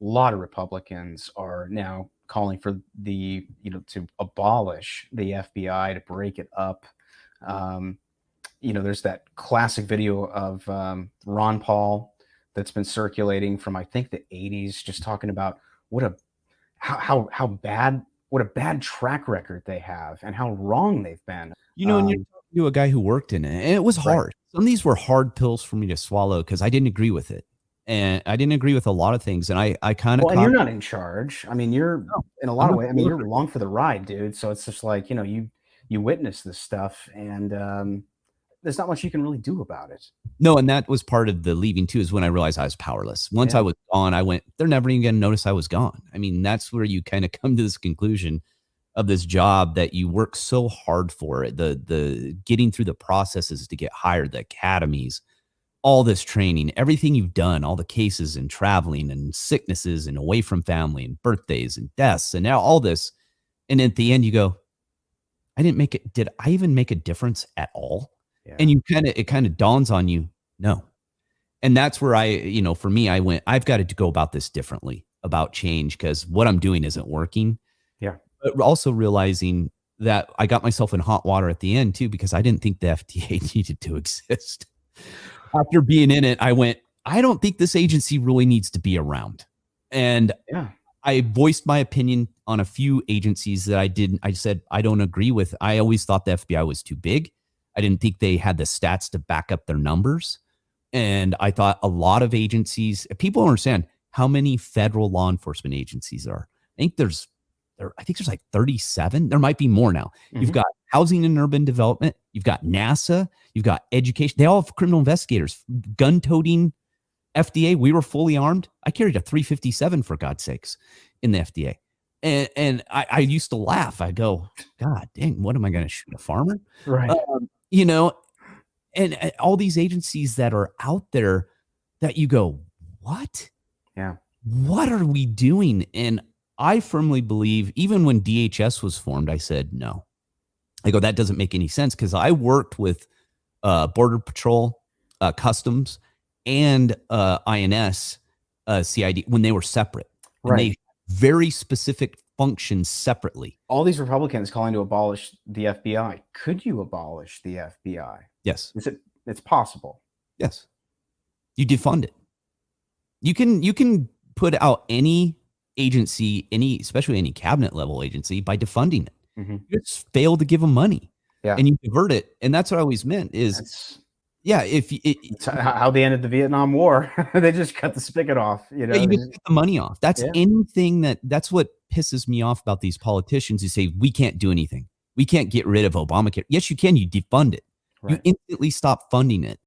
lot of Republicans are now calling for to abolish the FBI, to break it up. Um, there's that classic video of Ron Paul that's been circulating from, I think, the 80s, just talking about what a how bad what a bad track record they have and how wrong they've been. And you're talking to a guy who worked in it, and it was hard. Right. Some of these were hard pills for me to swallow because I didn't agree with it. And I didn't agree with a lot of things. And I kind of Well, and you're not in charge. I mean, you're in a lot of ways. I mean, you're along for the ride, dude. So it's just like, you witness this stuff, and there's not much you can really do about it. No, and that was part of the leaving too, is when I realized I was powerless. Once I was gone, I went, they're never even going to notice I was gone. I mean, that's where you kind of come to this conclusion of this job that you work so hard for it. The getting through the processes to get hired, the academies, all this training, everything you've done, all the cases and traveling and sicknesses and away from family and birthdays and deaths and now all this. And at the end you go, I didn't make it. Did I even make a difference at all? Yeah. And it kind of dawns on you, no. And that's where for me, I went, I've got to go about this differently, about change, because what I'm doing isn't working. Yeah. But also realizing that I got myself in hot water at the end too, because I didn't think the FDA needed to exist. After being in it, I went, I don't think this agency really needs to be around. And I voiced my opinion on a few agencies that I said, I don't agree with. I always thought the FBI was too big. I didn't think they had the stats to back up their numbers. And I thought a lot of agencies, people don't understand how many federal law enforcement agencies are. I think there's like 37. There might be more now. Mm-hmm. You've got housing and urban development. You've got NASA. You've got education. They all have criminal investigators, gun-toting FDA. We were fully armed. I carried a .357 for God's sakes in the FDA. And I used to laugh. I go, God dang, what am I going to shoot, a farmer? Right. And all these agencies that are out there that you go, what? Yeah. What are we doing? And I firmly believe, even when DHS was formed, I said, no. I go, that doesn't make any sense, because I worked with Border Patrol, Customs, and INS, CID when they were separate. Right. And they very specific functions separately. All these Republicans calling to abolish the FBI. Could you abolish the FBI? Yes. It's possible. Yes. You defund it. You can put out any agency, especially any cabinet level agency, by defunding it. Mm-hmm. You just fail to give them money. Yeah. And you divert it. And that's what I always meant is, it's how they ended the Vietnam War. They just cut the spigot off. You just cut the money off. That's anything that's what pisses me off about these politicians who say, we can't do anything. We can't get rid of Obamacare. Yes, you can. You defund it. Right. You instantly stop funding it.